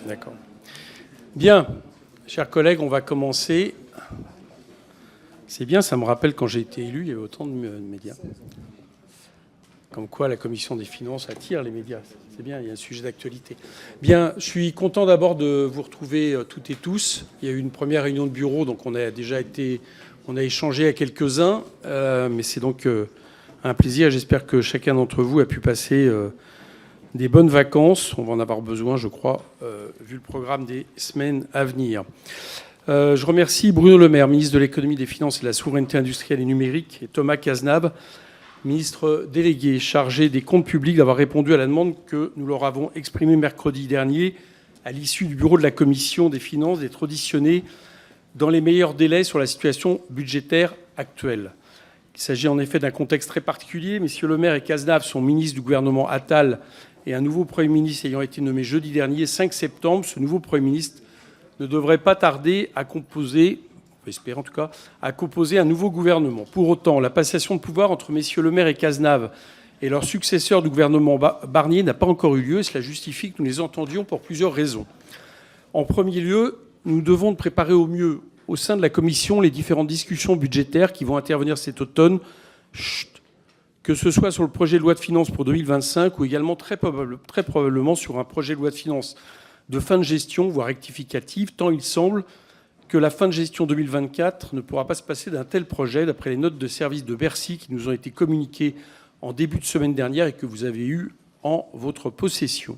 D'accord. Bien, chers collègues, on va commencer. C'est bien, ça me rappelle quand j'ai été élu, il y avait autant de médias. Comme quoi la commission des finances attire les médias. C'est bien, il y a un sujet d'actualité. Bien, je suis content d'abord de vous retrouver toutes et tous. Il y a eu une première réunion de bureau, donc on a échangé à quelques-uns, mais c'est donc un plaisir. J'espère que chacun d'entre vous a pu passer des bonnes vacances. On va en avoir besoin, je crois, vu le programme des semaines à venir. Je remercie Bruno Le Maire, ministre de l'économie, des finances et de la souveraineté industrielle et numérique, et Thomas Cazenave, ministre délégué chargé des comptes publics, d'avoir répondu à la demande que nous leur avons exprimée mercredi dernier à l'issue du bureau de la commission des finances d'être auditionnés dans les meilleurs délais sur la situation budgétaire actuelle. Il s'agit en effet d'un contexte très particulier. Messieurs Le Maire et Cazenave sont ministres du gouvernement Attal et un nouveau Premier ministre ayant été nommé jeudi dernier, 5 septembre, ce nouveau Premier ministre ne devrait pas tarder à composer, on espère en tout cas, à composer un nouveau gouvernement. Pour autant, la passation de pouvoir entre messieurs Le Maire et Cazenave et leurs successeurs du gouvernement Barnier n'a pas encore eu lieu, et cela justifie que nous les entendions pour plusieurs raisons. En premier lieu, nous devons préparer au mieux, au sein de la Commission, les différentes discussions budgétaires qui vont intervenir cet automne, que ce soit sur le projet de loi de finances pour 2025 ou également très probablement sur un projet de loi de finances de fin de gestion, voire rectificative, tant il semble que la fin de gestion 2024 ne pourra pas se passer d'un tel projet, d'après les notes de service de Bercy qui nous ont été communiquées en début de semaine dernière et que vous avez eues en votre possession.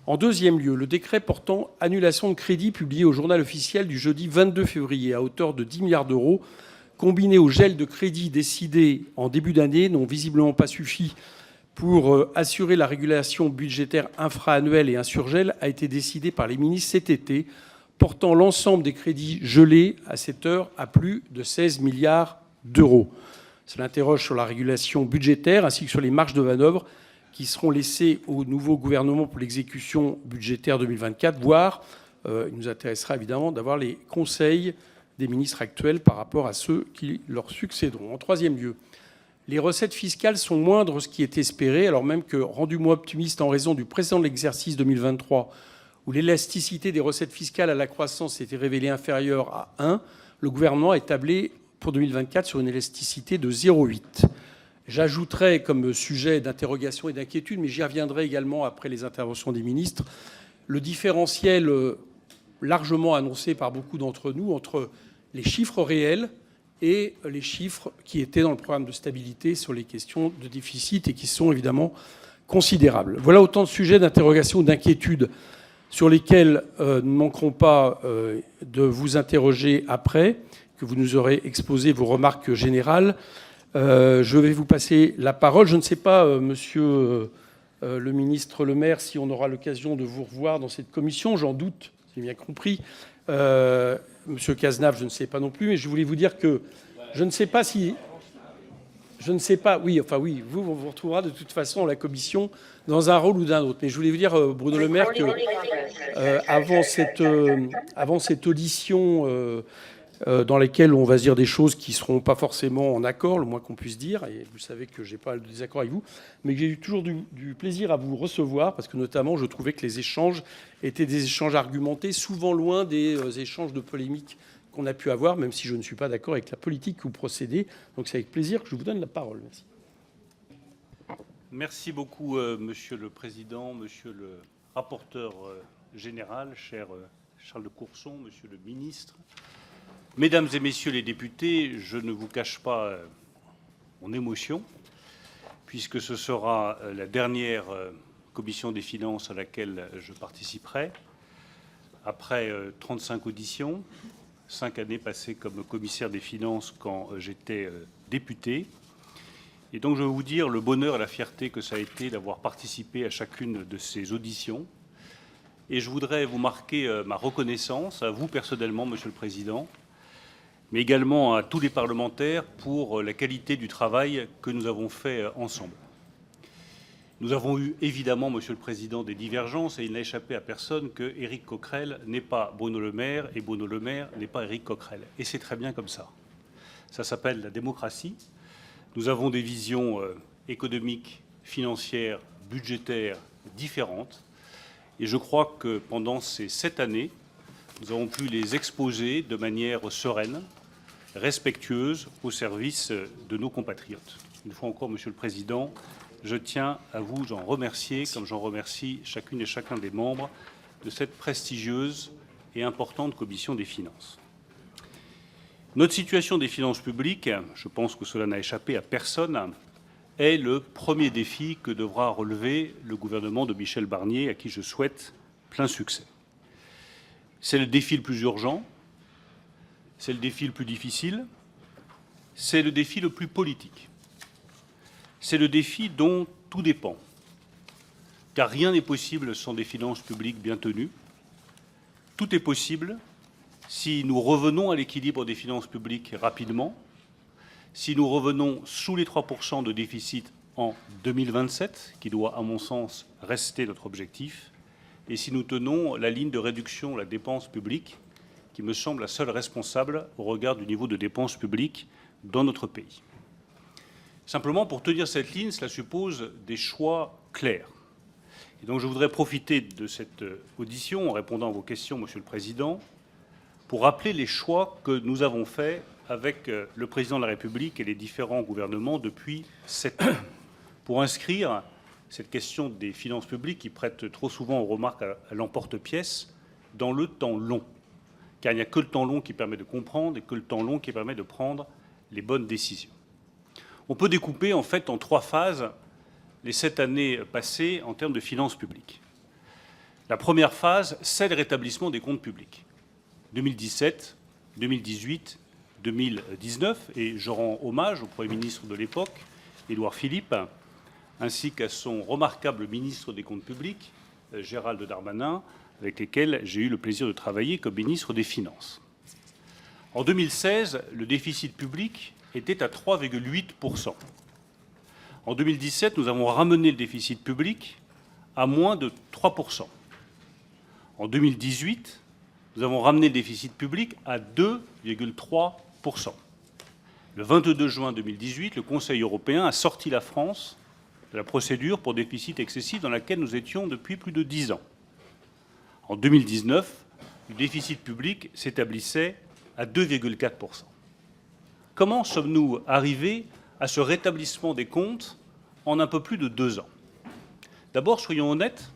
En deuxième lieu, le décret portant annulation de crédit publié au journal officiel du jeudi 22 février à hauteur de 10 milliards d'euros, combiné au gel de crédit décidé en début d'année, n'ont visiblement pas suffi pour assurer la régulation budgétaire infra-annuelle et un surgel, a été décidé par les ministres cet été, portant l'ensemble des crédits gelés à cette heure à plus de 16 milliards d'euros. Cela interroge sur la régulation budgétaire ainsi que sur les marges de manœuvre qui seront laissées au nouveau gouvernement pour l'exécution budgétaire 2024, voire, il nous intéressera évidemment d'avoir les conseils des ministres actuels par rapport à ceux qui leur succéderont. En troisième lieu, les recettes fiscales sont moindres de ce qui est espéré, alors même que, rendu moins optimiste en raison du précédent de l'exercice 2023, où l'élasticité des recettes fiscales à la croissance s'était révélée inférieure à 1, le gouvernement est tablé pour 2024 sur une élasticité de 0,8. J'ajouterai comme sujet d'interrogation et d'inquiétude, mais j'y reviendrai également après les interventions des ministres, le différentiel largement annoncé par beaucoup d'entre nous entre les chiffres réels et les chiffres qui étaient dans le programme de stabilité sur les questions de déficit et qui sont évidemment considérables. Voilà autant de sujets d'interrogation ou d'inquiétude sur lesquels nous ne manquerons pas de vous interroger après, que vous nous aurez exposé vos remarques générales. Je vais vous passer la parole. Je ne sais pas, monsieur le ministre Le Maire, si on aura l'occasion de vous revoir dans cette commission. J'en doute, j'ai bien compris. Monsieur Cazenave, je ne sais pas non plus, mais je voulais vous dire que je ne sais pas si... Je ne sais pas, oui, on vous retrouvera de toute façon à la commission dans un rôle ou d'un autre. Mais je voulais vous dire, Bruno Le Maire, que avant cette audition dans laquelle on va se dire des choses qui ne seront pas forcément en accord, le moins qu'on puisse dire, et vous savez que je n'ai pas de désaccord avec vous, mais que j'ai eu toujours du plaisir à vous recevoir, parce que notamment je trouvais que les échanges étaient des échanges argumentés, souvent loin des échanges de polémique qu'on a pu avoir, même si je ne suis pas d'accord avec la politique que vous procédez. Donc c'est avec plaisir que je vous donne la parole. Merci. Merci beaucoup, Monsieur le Président, Monsieur le rapporteur général, cher Charles de Courson, Monsieur le Ministre. Mesdames et Messieurs les députés, je ne vous cache pas mon émotion, puisque ce sera la dernière commission des finances à laquelle je participerai, après 35 auditions, 5 années passées comme commissaire des finances quand j'étais député. Et donc je vais vous dire le bonheur et la fierté que ça a été d'avoir participé à chacune de ces auditions. Et je voudrais vous marquer ma reconnaissance, à vous personnellement, Monsieur le Président, mais également à tous les parlementaires pour la qualité du travail que nous avons fait ensemble. Nous avons eu évidemment, Monsieur le Président, des divergences et il n'a échappé à personne que Éric Coquerel n'est pas Bruno Le Maire et Bruno Le Maire n'est pas Éric Coquerel. Et c'est très bien comme ça. Ça s'appelle la démocratie. Nous avons des visions économiques, financières, budgétaires différentes. Et je crois que pendant ces 7 années, nous avons pu les exposer de manière sereine, respectueuse, au service de nos compatriotes. Une fois encore, Monsieur le Président, je tiens à vous en remercier, comme j'en remercie chacune et chacun des membres de cette prestigieuse et importante commission des finances. Notre situation des finances publiques, je pense que cela n'a échappé à personne, est le premier défi que devra relever le gouvernement de Michel Barnier, à qui je souhaite plein succès. C'est le défi le plus urgent, c'est le défi le plus difficile, c'est le défi le plus politique. C'est le défi dont tout dépend, car rien n'est possible sans des finances publiques bien tenues. Tout est possible si nous revenons à l'équilibre des finances publiques rapidement, si nous revenons sous les 3% de déficit en 2027, qui doit, à mon sens, rester notre objectif, et si nous tenons la ligne de réduction de la dépense publique, qui me semble la seule responsable au regard du niveau de dépenses publiques dans notre pays. Simplement, pour tenir cette ligne, cela suppose des choix clairs. Et donc je voudrais profiter de cette audition, en répondant à vos questions, Monsieur le Président, pour rappeler les choix que nous avons faits avec le Président de la République et les différents gouvernements depuis 7 ans, pour inscrire cette question des finances publiques qui prête trop souvent aux remarques à l'emporte-pièce dans le temps long. Car il n'y a que le temps long qui permet de comprendre et que le temps long qui permet de prendre les bonnes décisions. On peut découper en fait en 3 phases les 7 années passées en termes de finances publiques. La première phase, c'est le rétablissement des comptes publics. 2017, 2018, 2019, et je rends hommage au Premier ministre de l'époque, Édouard Philippe, ainsi qu'à son remarquable ministre des Comptes publics, Gérald Darmanin, avec lesquels j'ai eu le plaisir de travailler comme ministre des Finances. En 2016, le déficit public était à 3,8%. En 2017, nous avons ramené le déficit public à moins de 3%. En 2018, nous avons ramené le déficit public à 2,3%. Le 22 juin 2018, le Conseil européen a sorti la France de la procédure pour déficit excessif dans laquelle nous étions depuis plus de 10 ans. En 2019, le déficit public s'établissait à 2,4%. Comment sommes-nous arrivés à ce rétablissement des comptes en un peu plus de 2 ans? D'abord, soyons honnêtes,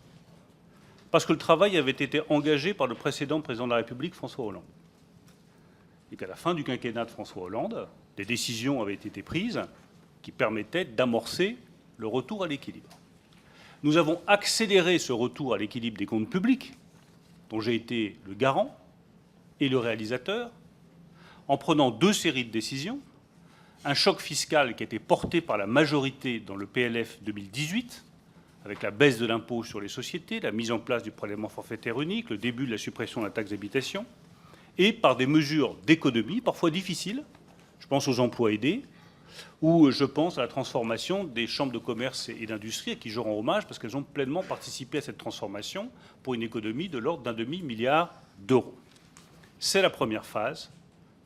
parce que le travail avait été engagé par le précédent président de la République, François Hollande. Et qu'à la fin du quinquennat de François Hollande, des décisions avaient été prises qui permettaient d'amorcer le retour à l'équilibre. Nous avons accéléré ce retour à l'équilibre des comptes publics, dont j'ai été le garant et le réalisateur, en prenant 2 séries de décisions. Un choc fiscal qui a été porté par la majorité dans le PLF 2018, avec la baisse de l'impôt sur les sociétés, la mise en place du prélèvement forfaitaire unique, le début de la suppression de la taxe d'habitation, et par des mesures d'économie, parfois difficiles. Je pense aux emplois aidés, ou je pense à la transformation des chambres de commerce et d'industrie, à qui je rends hommage parce qu'elles ont pleinement participé à cette transformation pour une économie de l'ordre d'1,5 milliard d'euros. C'est la première phase,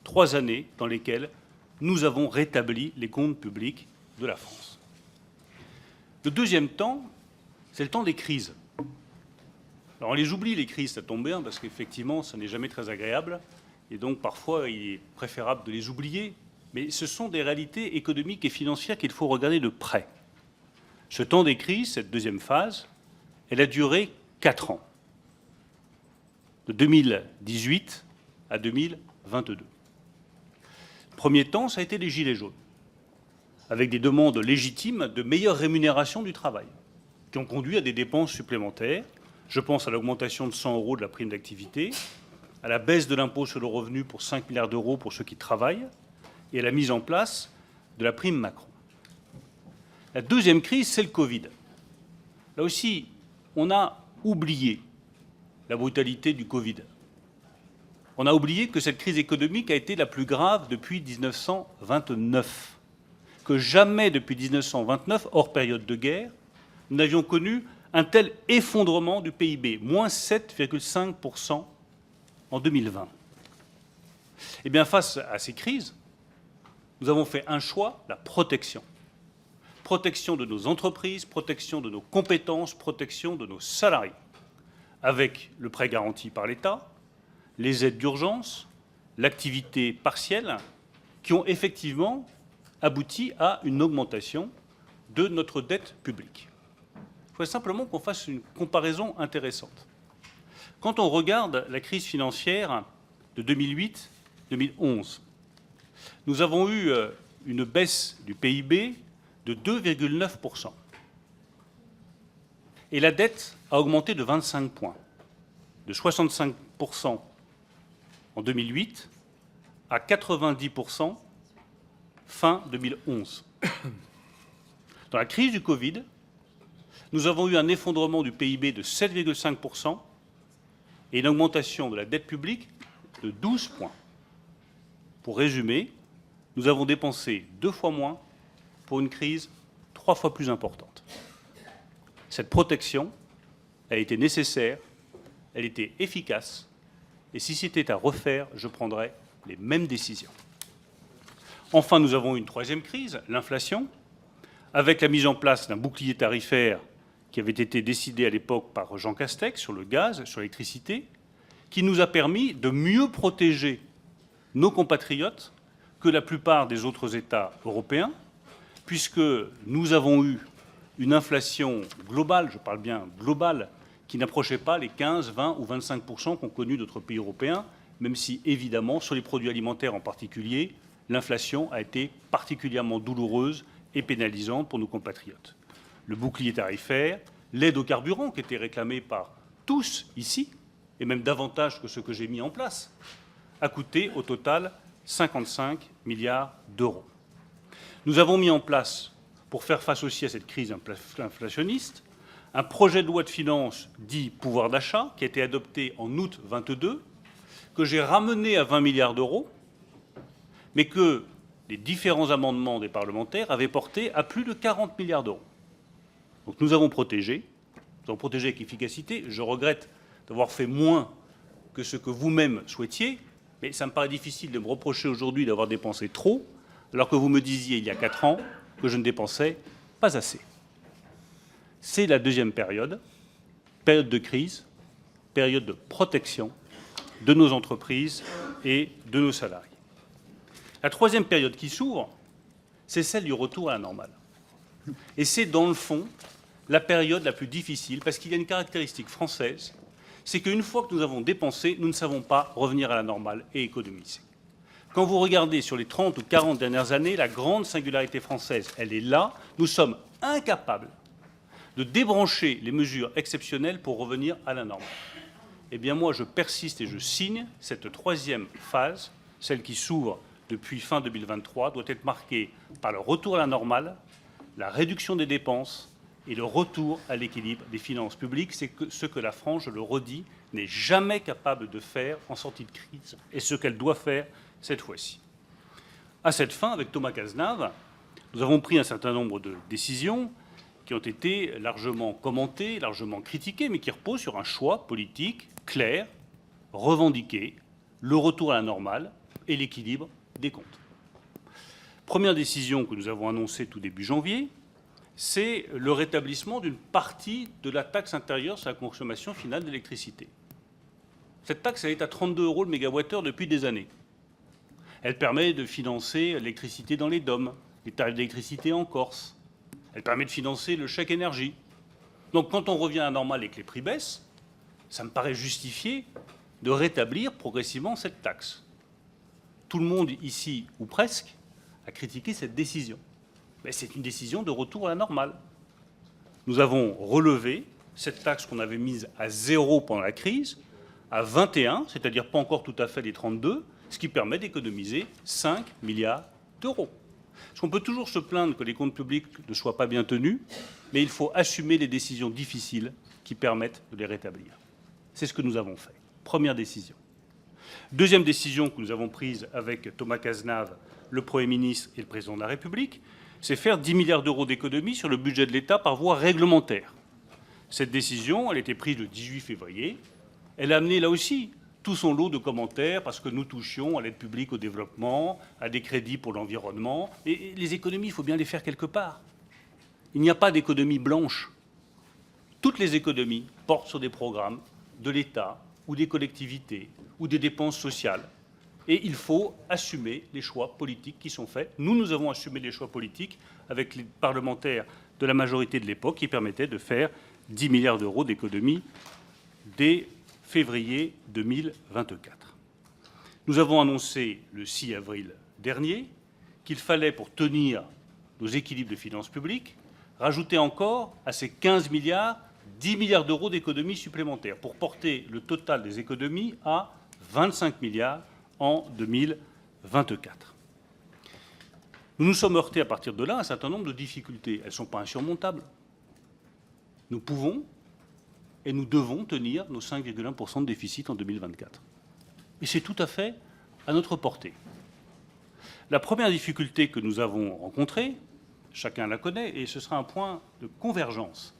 3 années dans lesquelles nous avons rétabli les comptes publics de la France. Le deuxième temps, c'est le temps des crises. Alors on les oublie, les crises, ça tombe bien, parce qu'effectivement, ça n'est jamais très agréable, et donc parfois il est préférable de les oublier, mais ce sont des réalités économiques et financières qu'il faut regarder de près. Ce temps des crises, cette deuxième phase, elle a duré 4 ans, de 2018 à 2022. Le premier temps, ça a été les gilets jaunes, avec des demandes légitimes de meilleure rémunération du travail, qui ont conduit à des dépenses supplémentaires. Je pense à l'augmentation de 100 € de la prime d'activité, à la baisse de l'impôt sur le revenu pour 5 milliards d'euros pour ceux qui travaillent, et à la mise en place de la prime Macron. La deuxième crise, c'est le Covid. Là aussi, on a oublié la brutalité du Covid. On a oublié que cette crise économique a été la plus grave depuis 1929, que jamais depuis 1929, hors période de guerre, nous n'avions connu un tel effondrement du PIB, moins 7,5% en 2020. Eh bien, face à ces crises, nous avons fait un choix, la protection. Protection de nos entreprises, protection de nos compétences, protection de nos salariés. avec le prêt garanti par l'État, les aides d'urgence, l'activité partielle, qui ont effectivement abouti à une augmentation de notre dette publique. Il faudrait simplement qu'on fasse une comparaison intéressante. Quand on regarde la crise financière de 2008-2011, nous avons eu une baisse du PIB de 2,9%. Et la dette a augmenté de 25 points, de 65% en 2008 à 90% fin 2011. Dans la crise du Covid, nous avons eu un effondrement du PIB de 7,5% et une augmentation de la dette publique de 12 points. Pour résumer, nous avons dépensé 2 fois moins pour une crise 3 fois plus importante. Cette protection, elle était nécessaire, elle était efficace, et si c'était à refaire, je prendrais les mêmes décisions. Enfin, nous avons une troisième crise, l'inflation, avec la mise en place d'un bouclier tarifaire qui avait été décidé à l'époque par Jean Castex sur le gaz, sur l'électricité, qui nous a permis de mieux protéger nos compatriotes que la plupart des autres États européens, puisque nous avons eu une inflation globale, je parle bien globale, qui n'approchait pas les 15, 20 ou 25% qu'ont connus d'autres pays européens, même si, évidemment, sur les produits alimentaires en particulier, l'inflation a été particulièrement douloureuse et pénalisante pour nos compatriotes. Le bouclier tarifaire, l'aide aux carburants qui était réclamée par tous ici, et même davantage que ce que j'ai mis en place, a coûté au total 55 milliards d'euros. Nous avons mis en place, pour faire face aussi à cette crise inflationniste, un projet de loi de finances dit pouvoir d'achat qui a été adopté en août 2022, que j'ai ramené à 20 milliards d'euros, mais que les différents amendements des parlementaires avaient porté à plus de 40 milliards d'euros. Donc nous avons protégé avec efficacité. Je regrette d'avoir fait moins que ce que vous-même souhaitiez, mais ça me paraît difficile de me reprocher aujourd'hui d'avoir dépensé trop, alors que vous me disiez il y a 4 ans que je ne dépensais pas assez. C'est la deuxième période de crise, période de protection de nos entreprises et de nos salariés. La troisième période qui s'ouvre, c'est celle du retour à la normale. Et c'est dans le fond la période la plus difficile, parce qu'il y a une caractéristique française, c'est qu'une fois que nous avons dépensé, nous ne savons pas revenir à la normale et économiser. Quand vous regardez sur les 30 ou 40 dernières années, la grande singularité française, elle est là. Nous sommes incapables de débrancher les mesures exceptionnelles pour revenir à la normale. Eh bien moi, je persiste et je signe cette troisième phase, celle qui s'ouvre depuis fin 2023, doit être marquée par le retour à la normale, la réduction des dépenses et le retour à l'équilibre des finances publiques. C'est ce que la France, je le redis, n'est jamais capable de faire en sortie de crise et ce qu'elle doit faire cette fois-ci. À cette fin, avec Thomas Cazenave, nous avons pris un certain nombre de décisions qui ont été largement commentées, largement critiquées, mais qui reposent sur un choix politique clair, revendiqué, le retour à la normale et l'équilibre des comptes. Première décision que nous avons annoncée tout début janvier, c'est le rétablissement d'une partie de la taxe intérieure sur la consommation finale d'électricité. Cette taxe, elle est à 32 € le mégawattheure depuis des années. Elle permet de financer l'électricité dans les DOM, les tarifs d'électricité en Corse. Elle permet de financer le chèque énergie. Donc quand on revient à la normale et que les prix baissent, ça me paraît justifié de rétablir progressivement cette taxe. Tout le monde ici, ou presque, a critiqué cette décision. Mais c'est une décision de retour à la normale. Nous avons relevé cette taxe qu'on avait mise à 0 pendant la crise, à 21, c'est-à-dire pas encore tout à fait les 32, ce qui permet d'économiser 5 milliards d'euros. Parce qu'on peut toujours se plaindre que les comptes publics ne soient pas bien tenus, mais il faut assumer les décisions difficiles qui permettent de les rétablir. C'est ce que nous avons fait. Première décision. Deuxième décision que nous avons prise avec Thomas Cazenave, le Premier ministre et le Président de la République, c'est faire 10 milliards d'euros d'économies sur le budget de l'État par voie réglementaire. Cette décision, elle a été prise le 18 février. Elle a amené là aussi tout son lot de commentaires parce que nous touchions à l'aide publique au développement, à des crédits pour l'environnement. Et les économies, il faut bien les faire quelque part. Il n'y a pas d'économie blanche. Toutes les économies portent sur des programmes de l'État ou des collectivités ou des dépenses sociales. Et il faut assumer les choix politiques qui sont faits. Nous avons assumé les choix politiques avec les parlementaires de la majorité de l'époque qui permettaient de faire 10 milliards d'euros d'économies dès février 2024. Nous avons annoncé le 6 avril dernier qu'il fallait, pour tenir nos équilibres de finances publiques, rajouter encore à ces 15 milliards 10 milliards d'euros d'économies supplémentaires pour porter le total des économies à 25 milliards en 2024. Nous nous sommes heurtés à partir de là à un certain nombre de difficultés. Elles ne sont pas insurmontables. Nous pouvons et nous devons tenir nos 5,1% de déficit en 2024. Et c'est tout à fait à notre portée. La première difficulté que nous avons rencontrée, chacun la connaît, et ce sera un point de convergence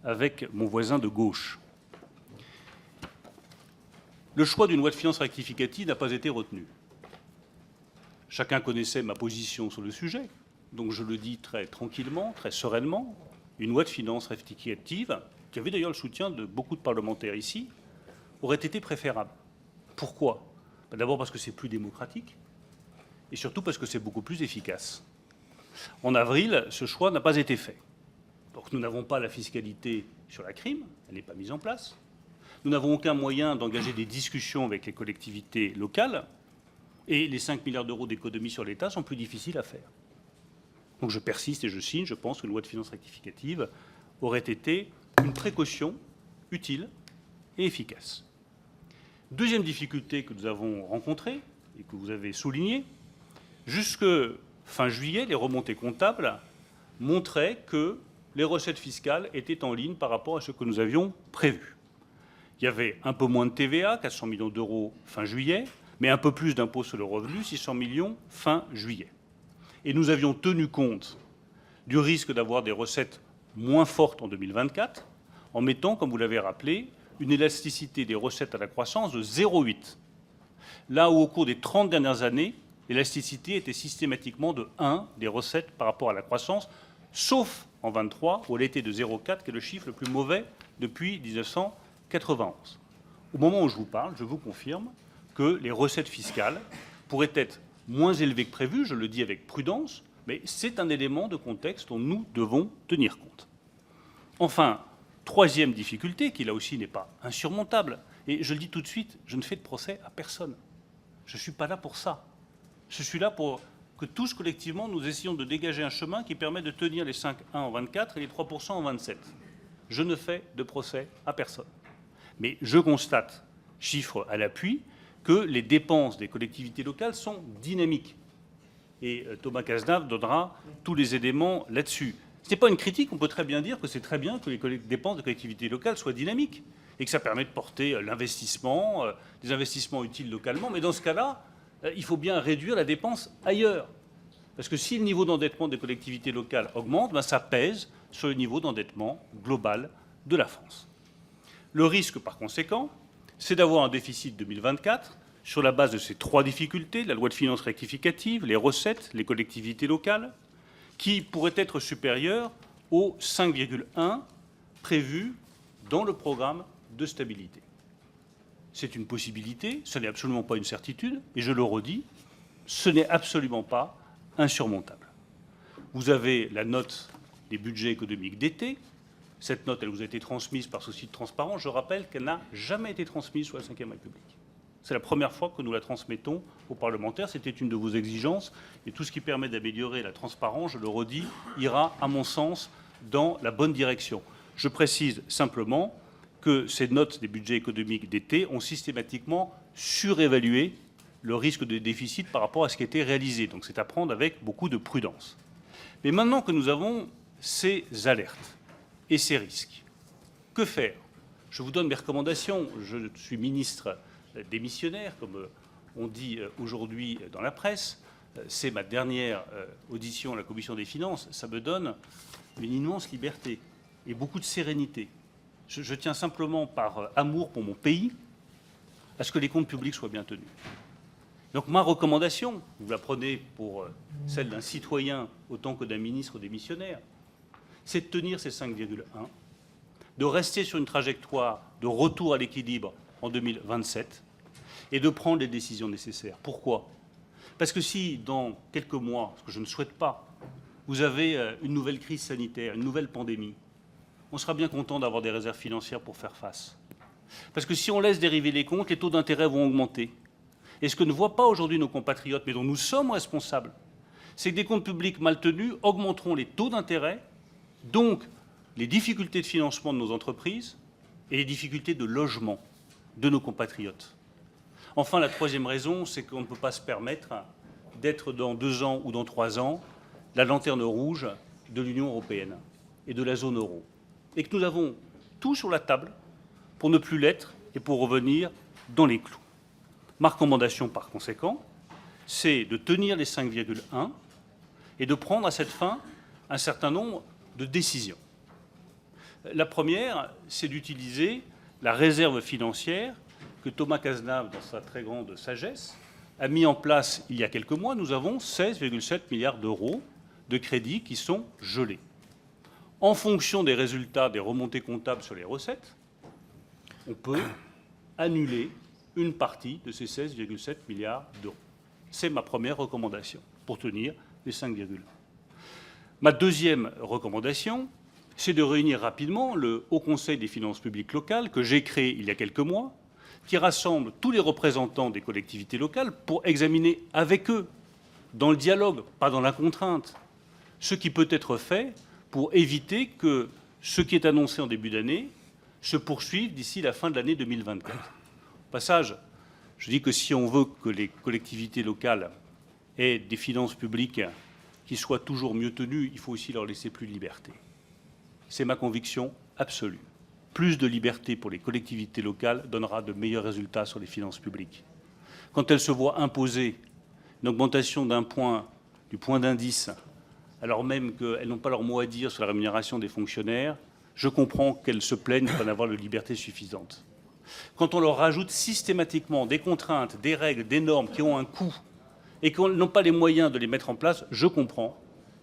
avec mon voisin de gauche. Le choix d'une loi de finances rectificative n'a pas été retenu. Chacun connaissait ma position sur le sujet, donc je le dis très tranquillement, très sereinement. Une loi de finances rectificative, qui avait d'ailleurs le soutien de beaucoup de parlementaires ici, aurait été préférable. Pourquoi ? D'abord parce que c'est plus démocratique, et surtout parce que c'est beaucoup plus efficace. En avril, ce choix n'a pas été fait. Donc nous n'avons pas la fiscalité sur la crime, elle n'est pas mise en place. Nous n'avons aucun moyen d'engager des discussions avec les collectivités locales, et les 5 milliards d'euros d'économies sur l'État sont plus difficiles à faire. Donc je persiste et je signe, je pense qu'une loi de finances rectificative aurait été une précaution utile et efficace. Deuxième difficulté que nous avons rencontrée et que vous avez soulignée, jusque fin juillet, les remontées comptables montraient que les recettes fiscales étaient en ligne par rapport à ce que nous avions prévu. Il y avait un peu moins de TVA, 400 millions d'euros fin juillet, mais un peu plus d'impôts sur le revenu, 600 millions fin juillet. Et nous avions tenu compte du risque d'avoir des recettes moins fortes en 2024, en mettant, comme vous l'avez rappelé, une élasticité des recettes à la croissance de 0,8. Là où au cours des 30 dernières années, l'élasticité était systématiquement de 1 des recettes par rapport à la croissance, sauf en 23, où elle était de 0,4, qui est le chiffre le plus mauvais depuis 1991. Au moment où je vous parle, je vous confirme que les recettes fiscales pourraient être moins élevées que prévu, je le dis avec prudence, mais c'est un élément de contexte dont nous devons tenir compte. Enfin, troisième difficulté, qui là aussi n'est pas insurmontable, et je le dis tout de suite, je ne fais de procès à personne. Je ne suis pas là pour ça. Je suis là pour que tous collectivement nous essayons de dégager un chemin qui permet de tenir les 5,1 en 24 et les 3% en 27. Je ne fais de procès à personne. Mais je constate, chiffres à l'appui, que les dépenses des collectivités locales sont dynamiques. Et Thomas Cazenave donnera tous les éléments là-dessus. Ce n'est pas une critique, on peut très bien dire que c'est très bien que les dépenses de collectivités locales soient dynamiques et que ça permet de porter l'investissement, des investissements utiles localement. Mais dans ce cas-là, il faut bien réduire la dépense ailleurs. Parce que si le niveau d'endettement des collectivités locales augmente, ça pèse sur le niveau d'endettement global de la France. Le risque, par conséquent, c'est d'avoir un déficit 2024 sur la base de ces trois difficultés, la loi de finances rectificative, les recettes, les collectivités locales, qui pourrait être supérieur aux 5,1 prévus dans le programme de stabilité. C'est une possibilité, ce n'est absolument pas une certitude, et je le redis, ce n'est absolument pas insurmontable. Vous avez la note des budgets économiques d'été. Cette note, elle vous a été transmise par souci de transparence. Je rappelle qu'elle n'a jamais été transmise sous la Ve République. C'est la première fois que nous la transmettons aux parlementaires. C'était une de vos exigences. Et tout ce qui permet d'améliorer la transparence, je le redis, ira, à mon sens, dans la bonne direction. Je précise simplement que ces notes des budgets économiques d'été ont systématiquement surévalué le risque de déficit par rapport à ce qui était réalisé. Donc c'est à prendre avec beaucoup de prudence. Mais maintenant que nous avons ces alertes et ces risques, que faire ? Je vous donne mes recommandations. Je suis ministre démissionnaire, comme on dit aujourd'hui dans la presse. C'est ma dernière audition à la Commission des finances. Ça me donne une immense liberté et beaucoup de sérénité. Je tiens simplement, par amour pour mon pays, à ce que les comptes publics soient bien tenus. Donc ma recommandation, vous la prenez pour celle d'un citoyen autant que d'un ministre démissionnaire, c'est de tenir ces 5,1, de rester sur une trajectoire de retour à l'équilibre en 2027 et de prendre les décisions nécessaires. Pourquoi ? Parce que si, dans quelques mois, ce que je ne souhaite pas, vous avez une nouvelle crise sanitaire, une nouvelle pandémie, on sera bien content d'avoir des réserves financières pour faire face. Parce que si on laisse dériver les comptes, les taux d'intérêt vont augmenter. Et ce que ne voient pas aujourd'hui nos compatriotes, mais dont nous sommes responsables, c'est que des comptes publics mal tenus augmenteront les taux d'intérêt, donc les difficultés de financement de nos entreprises et les difficultés de logement de nos compatriotes. Enfin, la troisième raison, c'est qu'on ne peut pas se permettre d'être dans 2 ans ou dans 3 ans la lanterne rouge de l'Union européenne et de la zone euro. Et que nous avons tout sur la table pour ne plus l'être et pour revenir dans les clous. Ma recommandation, par conséquent, c'est de tenir les 5,1 et de prendre à cette fin un certain nombre de décisions. La première, c'est d'utiliser la réserve financière que Thomas Cazenave, dans sa très grande sagesse, a mis en place il y a quelques mois. Nous avons 16,7 milliards d'euros de crédits qui sont gelés. En fonction des résultats des remontées comptables sur les recettes, on peut annuler une partie de ces 16,7 milliards d'euros. C'est ma première recommandation pour tenir les 5,1. Ma deuxième recommandation, c'est de réunir rapidement le Haut Conseil des finances publiques locales que j'ai créé il y a quelques mois, qui rassemble tous les représentants des collectivités locales pour examiner avec eux, dans le dialogue, pas dans la contrainte, ce qui peut être fait pour éviter que ce qui est annoncé en début d'année se poursuive d'ici la fin de l'année 2024. Au passage, je dis que si on veut que les collectivités locales aient des finances publiques qui soient toujours mieux tenues, il faut aussi leur laisser plus de liberté. C'est ma conviction absolue. Plus de liberté pour les collectivités locales donnera de meilleurs résultats sur les finances publiques. Quand elles se voient imposer une augmentation d'un point, du point d'indice, alors même qu'elles n'ont pas leur mot à dire sur la rémunération des fonctionnaires, je comprends qu'elles se plaignent de n'avoir de liberté suffisante. Quand on leur rajoute systématiquement des contraintes, des règles, des normes qui ont un coût et qu'elles n'ont pas les moyens de les mettre en place, je comprends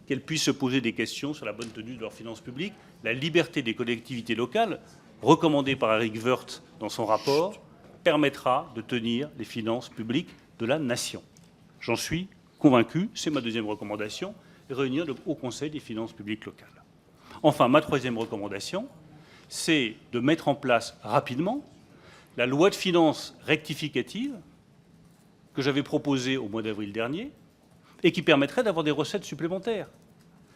qu'elles puissent se poser des questions sur la bonne tenue de leurs finances publiques. La liberté des collectivités locales, recommandée par Eric Woerth dans son rapport, permettra de tenir les finances publiques de la nation. J'en suis convaincu, c'est ma deuxième recommandation, réunir le Haut Conseil des finances publiques locales. Enfin, ma troisième recommandation, c'est de mettre en place rapidement la loi de finances rectificative que j'avais proposée au mois d'avril dernier et qui permettrait d'avoir des recettes supplémentaires.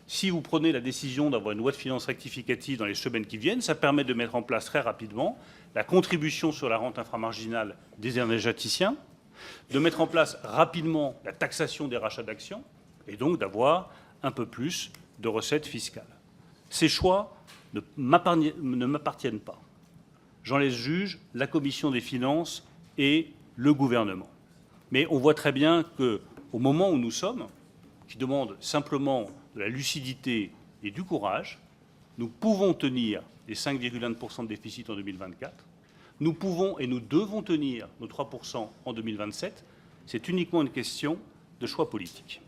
Si vous prenez la décision d'avoir une loi de finances rectificative dans les semaines qui viennent, ça permet de mettre en place très rapidement la contribution sur la rente inframarginale des énergéticiens, de mettre en place rapidement la taxation des rachats d'actions et donc d'avoir un peu plus de recettes fiscales. Ces choix ne m'appartiennent pas. J'en laisse juge la Commission des finances et le gouvernement. Mais on voit très bien qu'au moment où nous sommes, qui demande simplement de la lucidité et du courage, nous pouvons tenir les 5,1% de déficit en 2024. Nous pouvons et nous devons tenir nos 3% en 2027. C'est uniquement une question de choix politique.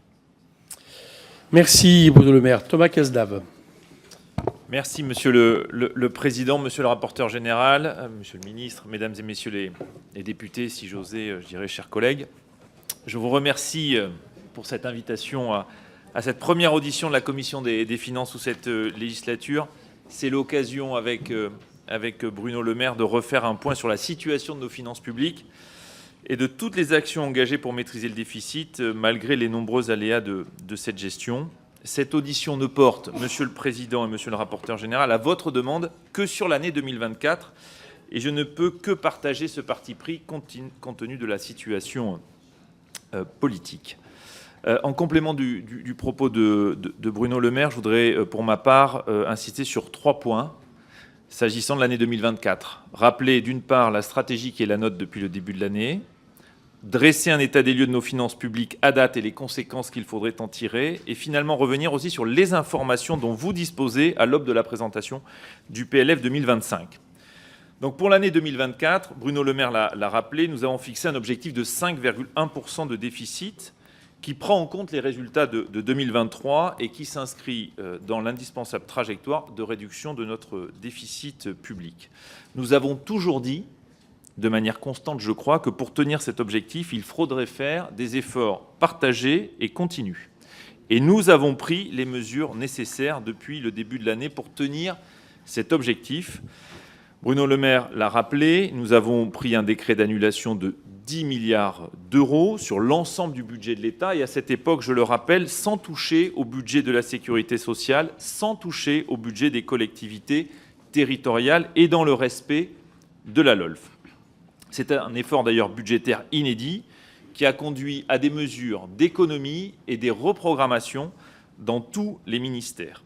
Merci Bruno Le Maire. Thomas Cazenave. Merci Monsieur le Président, Monsieur le rapporteur général, Monsieur le ministre, Mesdames et Messieurs les députés, si j'osais, je dirais, chers collègues. Je vous remercie pour cette invitation à cette première audition de la Commission des finances sous cette législature. C'est l'occasion avec Bruno Le Maire de refaire un point sur la situation de nos finances publiques et de toutes les actions engagées pour maîtriser le déficit malgré les nombreux aléas de cette gestion. Cette audition ne porte, Monsieur le Président et Monsieur le rapporteur général, à votre demande que sur l'année 2024 et je ne peux que partager ce parti pris compte tenu de la situation politique. En complément du propos de Bruno Le Maire, je voudrais pour ma part insister sur 3 points s'agissant de l'année 2024. Rappeler d'une part la stratégie qui est la nôtre depuis le début de l'année, dresser un état des lieux de nos finances publiques à date et les conséquences qu'il faudrait en tirer, et finalement revenir aussi sur les informations dont vous disposez à l'aube de la présentation du PLF 2025. Donc pour l'année 2024, Bruno Le Maire l'a rappelé, nous avons fixé un objectif de 5,1% de déficit qui prend en compte les résultats de 2023 et qui s'inscrit dans l'indispensable trajectoire de réduction de notre déficit public. Nous avons toujours dit, de manière constante, je crois, que pour tenir cet objectif, il faudrait faire des efforts partagés et continus. Et nous avons pris les mesures nécessaires depuis le début de l'année pour tenir cet objectif. Bruno Le Maire l'a rappelé, nous avons pris un décret d'annulation de 10 milliards d'euros sur l'ensemble du budget de l'État, et à cette époque, je le rappelle, sans toucher au budget de la sécurité sociale, sans toucher au budget des collectivités territoriales et dans le respect de la LOLF. C'est un effort d'ailleurs budgétaire inédit qui a conduit à des mesures d'économie et des reprogrammations dans tous les ministères.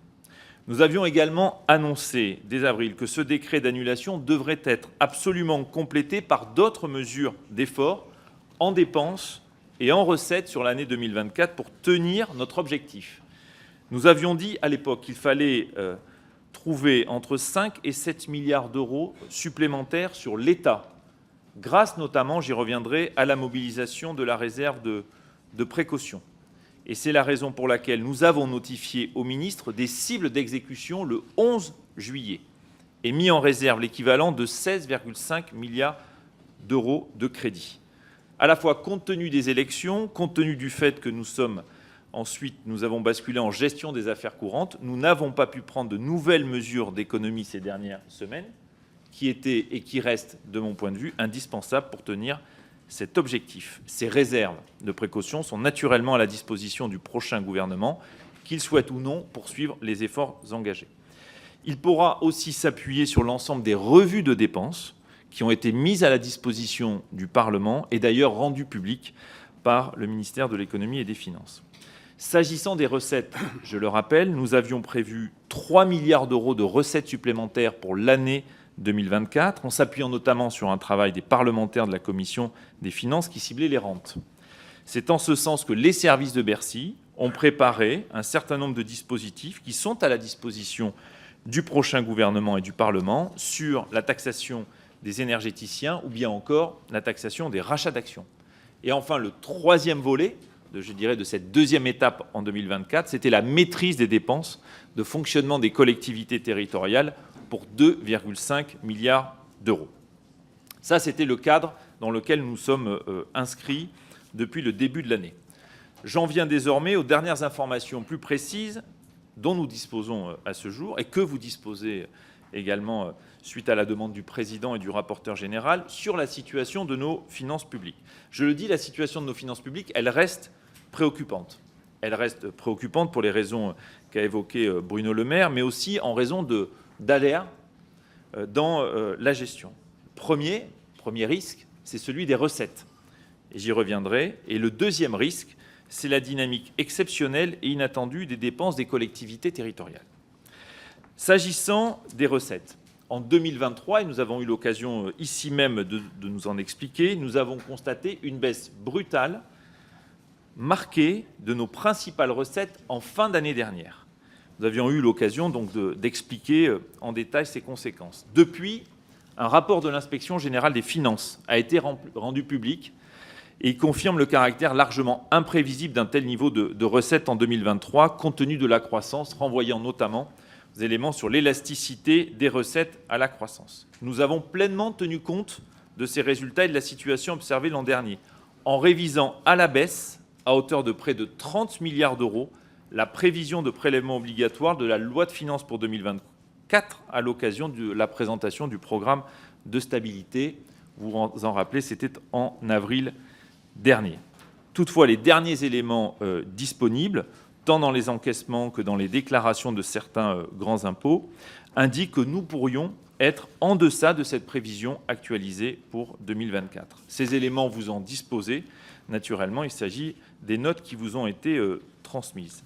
Nous avions également annoncé dès avril que ce décret d'annulation devrait être absolument complété par d'autres mesures d'effort en dépenses et en recettes sur l'année 2024 pour tenir notre objectif. Nous avions dit à l'époque qu'il fallait trouver entre 5 et 7 milliards d'euros supplémentaires sur l'État, grâce notamment, j'y reviendrai, à la mobilisation de la réserve de précaution. Et c'est la raison pour laquelle nous avons notifié au ministre des cibles d'exécution le 11 juillet et mis en réserve l'équivalent de 16,5 milliards d'euros de crédit. À la fois compte tenu des élections, compte tenu du fait que nous avons basculé en gestion des affaires courantes, nous n'avons pas pu prendre de nouvelles mesures d'économie ces dernières semaines, qui étaient et qui restent, de mon point de vue, indispensables pour tenir cet objectif. Ces réserves de précaution sont naturellement à la disposition du prochain gouvernement, qu'il souhaite ou non poursuivre les efforts engagés. Il pourra aussi s'appuyer sur l'ensemble des revues de dépenses qui ont été mises à la disposition du Parlement et d'ailleurs rendues publiques par le ministère de l'Économie et des Finances. S'agissant des recettes, je le rappelle, nous avions prévu 3 milliards d'euros de recettes supplémentaires pour l'année 2024, en s'appuyant notamment sur un travail des parlementaires de la Commission des finances qui ciblait les rentes. C'est en ce sens que les services de Bercy ont préparé un certain nombre de dispositifs qui sont à la disposition du prochain gouvernement et du Parlement sur la taxation des énergéticiens ou bien encore la taxation des rachats d'actions. Et enfin, le troisième volet, de cette deuxième étape en 2024, c'était la maîtrise des dépenses de fonctionnement des collectivités territoriales pour 2,5 milliards d'euros. Ça, c'était le cadre dans lequel nous sommes inscrits depuis le début de l'année. J'en viens désormais aux dernières informations plus précises dont nous disposons à ce jour et que vous disposez également suite à la demande du président et du rapporteur général sur la situation de nos finances publiques. Je le dis, la situation de nos finances publiques, elle reste préoccupante. Elle reste préoccupante pour les raisons qu'a évoquées Bruno Le Maire, mais aussi en raison d'aléas dans la gestion. Premier risque, c'est celui des recettes. Et j'y reviendrai. Et le deuxième risque, c'est la dynamique exceptionnelle et inattendue des dépenses des collectivités territoriales. S'agissant des recettes, en 2023, et nous avons eu l'occasion ici même de nous en expliquer, nous avons constaté une baisse brutale, marquée de nos principales recettes en fin d'année dernière. Nous avions eu l'occasion donc d'expliquer en détail ces conséquences. Depuis, un rapport de l'Inspection générale des finances a été rendu public et il confirme le caractère largement imprévisible d'un tel niveau de recettes en 2023, compte tenu de la croissance, renvoyant notamment aux éléments sur l'élasticité des recettes à la croissance. Nous avons pleinement tenu compte de ces résultats et de la situation observée l'an dernier, en révisant à la baisse, à hauteur de près de 30 milliards d'euros, la prévision de prélèvement obligatoire de la loi de finances pour 2024 à l'occasion de la présentation du programme de stabilité. Vous vous en rappelez, c'était en avril dernier. Toutefois, les derniers éléments disponibles, tant dans les encaissements que dans les déclarations de certains grands impôts, indiquent que nous pourrions être en deçà de cette prévision actualisée pour 2024. Ces éléments, vous en disposez. Naturellement, il s'agit des notes qui vous ont été transmises.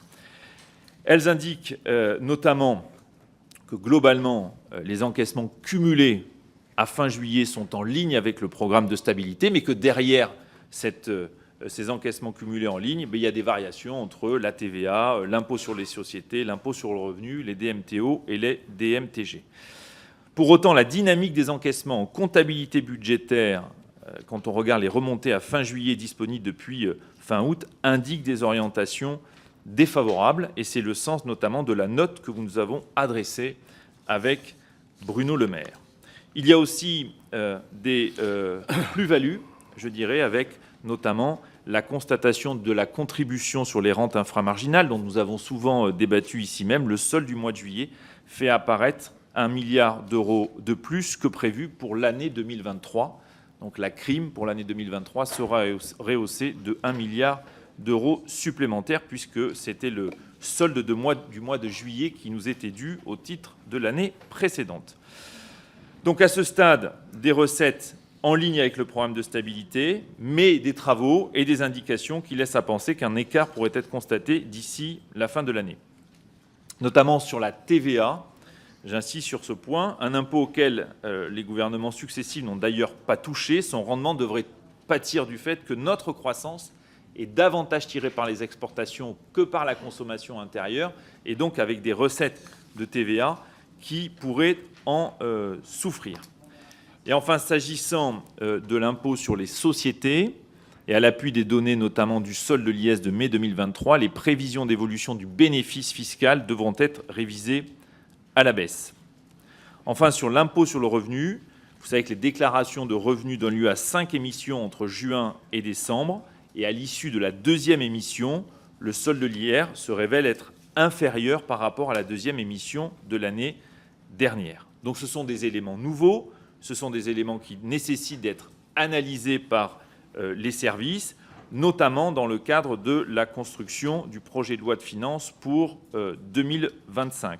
Elles indiquent notamment que globalement, les encaissements cumulés à fin juillet sont en ligne avec le programme de stabilité, mais que derrière ces encaissements cumulés en ligne, il y a des variations entre la TVA, l'impôt sur les sociétés, l'impôt sur le revenu, les DMTO et les DMTG. Pour autant, la dynamique des encaissements en comptabilité budgétaire quand on regarde les remontées à fin juillet disponibles depuis fin août, indiquent des orientations défavorables. Et c'est le sens notamment de la note que nous avons adressée avec Bruno Le Maire. Il y a aussi des plus-values, je dirais, avec notamment la constatation de la contribution sur les rentes inframarginales, dont nous avons souvent débattu ici même. Le solde du mois de juillet fait apparaître 1 milliard d'euros de plus que prévu pour l'année 2023. Donc la CRIM pour l'année 2023 sera rehaussée de 1 milliard d'euros supplémentaires, puisque c'était le solde du mois de juillet qui nous était dû au titre de l'année précédente. Donc à ce stade, des recettes en ligne avec le programme de stabilité, mais des travaux et des indications qui laissent à penser qu'un écart pourrait être constaté d'ici la fin de l'année. Notamment sur la TVA, j'insiste sur ce point, un impôt auquel les gouvernements successifs n'ont d'ailleurs pas touché, son rendement devrait pâtir du fait que notre croissance est davantage tirée par les exportations que par la consommation intérieure, et donc avec des recettes de TVA qui pourraient en souffrir. Et enfin, s'agissant de l'impôt sur les sociétés, et à l'appui des données notamment du solde de l'IS de mai 2023, les prévisions d'évolution du bénéfice fiscal devront être révisées à la baisse. Enfin, sur l'impôt sur le revenu, vous savez que les déclarations de revenus donnent lieu à 5 émissions entre juin et décembre, et à l'issue de la deuxième émission, le solde de l'IR se révèle être inférieur par rapport à la deuxième émission de l'année dernière. Donc ce sont des éléments nouveaux, ce sont des éléments qui nécessitent d'être analysés par les services, notamment dans le cadre de la construction du projet de loi de finances pour 2025.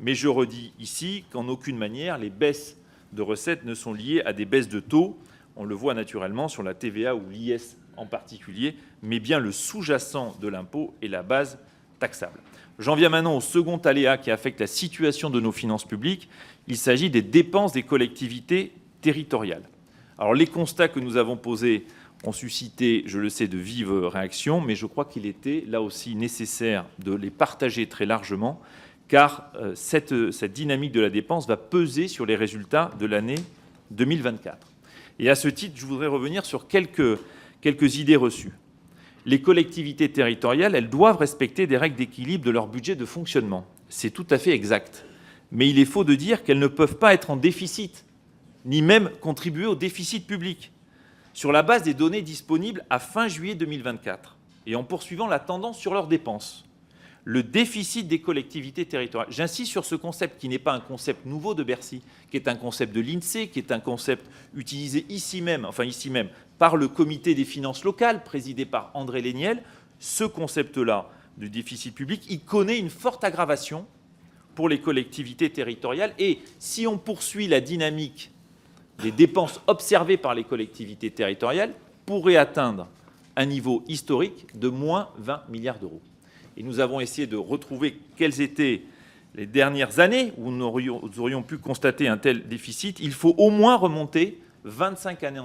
Mais je redis ici qu'en aucune manière, les baisses de recettes ne sont liées à des baisses de taux. On le voit naturellement sur la TVA ou l'IS en particulier, mais bien le sous-jacent de l'impôt et la base taxable. J'en viens maintenant au second aléa qui affecte la situation de nos finances publiques. Il s'agit des dépenses des collectivités territoriales. Alors, les constats que nous avons posés ont suscité, je le sais, de vives réactions, mais je crois qu'il était là aussi nécessaire de les partager très largement, car cette dynamique de la dépense va peser sur les résultats de l'année 2024. Et à ce titre, je voudrais revenir sur quelques idées reçues. Les collectivités territoriales, elles doivent respecter des règles d'équilibre de leur budget de fonctionnement. C'est tout à fait exact. Mais il est faux de dire qu'elles ne peuvent pas être en déficit, ni même contribuer au déficit public, sur la base des données disponibles à fin juillet 2024, et en poursuivant la tendance sur leurs dépenses. Le déficit des collectivités territoriales, j'insiste sur ce concept qui n'est pas un concept nouveau de Bercy, qui est un concept de l'INSEE, qui est un concept utilisé ici même, par le comité des finances locales, présidé par André Léniel. Ce concept-là du déficit public, il connaît une forte aggravation pour les collectivités territoriales. Et si on poursuit la dynamique des dépenses observées par les collectivités territoriales, pourrait atteindre un niveau historique de moins 20 milliards d'euros. Et nous avons essayé de retrouver quelles étaient les dernières années où nous aurions pu constater un tel déficit. Il faut au moins remonter 25 années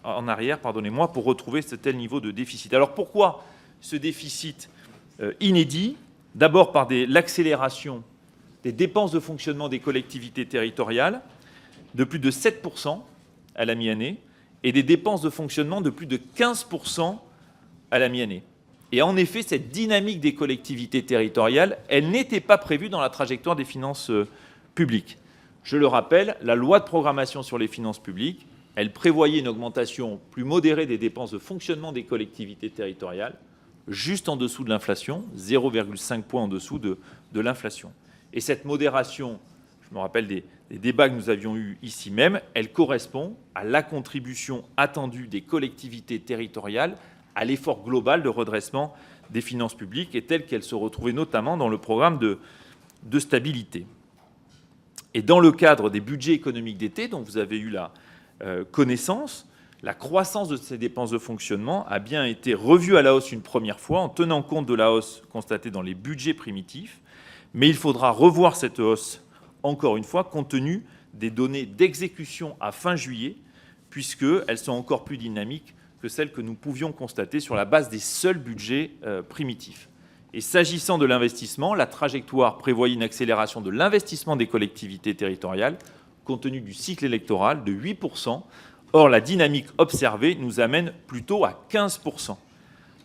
en arrière, pour retrouver ce tel niveau de déficit. Alors pourquoi ce déficit inédit? D'abord par l'accélération des dépenses de fonctionnement des collectivités territoriales de plus de 7% à la mi-année et des dépenses de fonctionnement de plus de 15% à la mi-année. Et en effet, cette dynamique des collectivités territoriales, elle n'était pas prévue dans la trajectoire des finances publiques. Je le rappelle, la loi de programmation sur les finances publiques, elle prévoyait une augmentation plus modérée des dépenses de fonctionnement des collectivités territoriales, juste en dessous de l'inflation, 0,5 points en dessous de l'inflation. Et cette modération, je me rappelle des débats que nous avions eus ici même, elle correspond à la contribution attendue des collectivités territoriales à l'effort global de redressement des finances publiques et telle qu'elle se retrouvait notamment dans le programme de stabilité. Et dans le cadre des budgets économiques d'été dont vous avez eu la connaissance, la croissance de ces dépenses de fonctionnement a bien été revue à la hausse une première fois en tenant compte de la hausse constatée dans les budgets primitifs, mais il faudra revoir cette hausse encore une fois compte tenu des données d'exécution à fin juillet, puisqu'elles sont encore plus dynamiques que celles que nous pouvions constater sur la base des seuls budgets primitifs. Et s'agissant de l'investissement, la trajectoire prévoyait une accélération de l'investissement des collectivités territoriales, compte tenu du cycle électoral, de 8%, Or, la dynamique observée nous amène plutôt à 15%.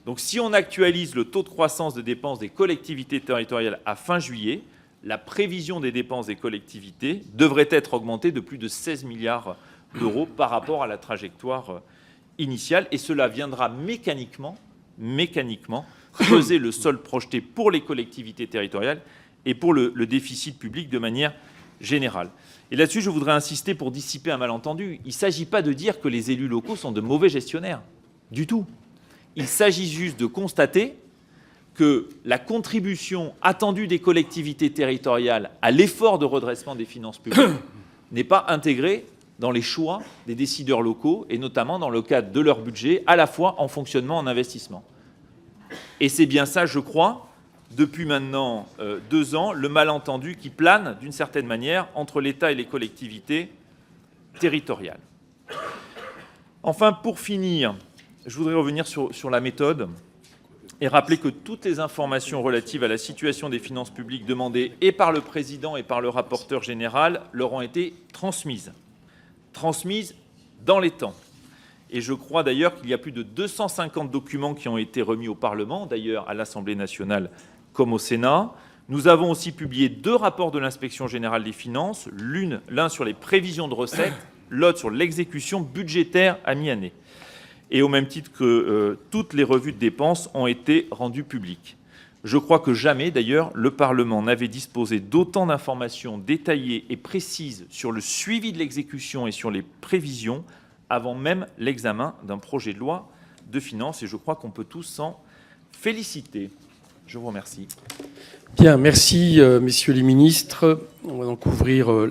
Donc si on actualise le taux de croissance de dépenses des collectivités territoriales à fin juillet, la prévision des dépenses des collectivités devrait être augmentée de plus de 16 milliards d'euros par rapport à la trajectoire initiale. Et cela viendra mécaniquement creuser le solde projeté pour les collectivités territoriales et pour le déficit public de manière générale. Et là-dessus, je voudrais insister pour dissiper un malentendu. Il ne s'agit pas de dire que les élus locaux sont de mauvais gestionnaires, du tout. Il s'agit juste de constater que la contribution attendue des collectivités territoriales à l'effort de redressement des finances publiques n'est pas intégrée dans les choix des décideurs locaux, et notamment dans le cadre de leur budget, à la fois en fonctionnement, en investissement. Et c'est bien ça, je crois, depuis maintenant 2 ans, le malentendu qui plane, d'une certaine manière, entre l'État et les collectivités territoriales. Enfin, pour finir, je voudrais revenir sur la méthode et rappeler que toutes les informations relatives à la situation des finances publiques demandées et par le président et par le rapporteur général leur ont été transmises dans les temps. Et je crois d'ailleurs qu'il y a plus de 250 documents qui ont été remis au Parlement, d'ailleurs à l'Assemblée nationale comme au Sénat. Nous avons aussi publié 2 rapports de l'Inspection générale des finances, l'un sur les prévisions de recettes, l'autre sur l'exécution budgétaire à mi-année. Et au même titre que toutes les revues de dépenses ont été rendues publiques. Je crois que jamais, d'ailleurs, le Parlement n'avait disposé d'autant d'informations détaillées et précises sur le suivi de l'exécution et sur les prévisions avant même l'examen d'un projet de loi de finances. Et je crois qu'on peut tous s'en féliciter. Je vous remercie. Bien, merci, messieurs les ministres. On va donc ouvrir la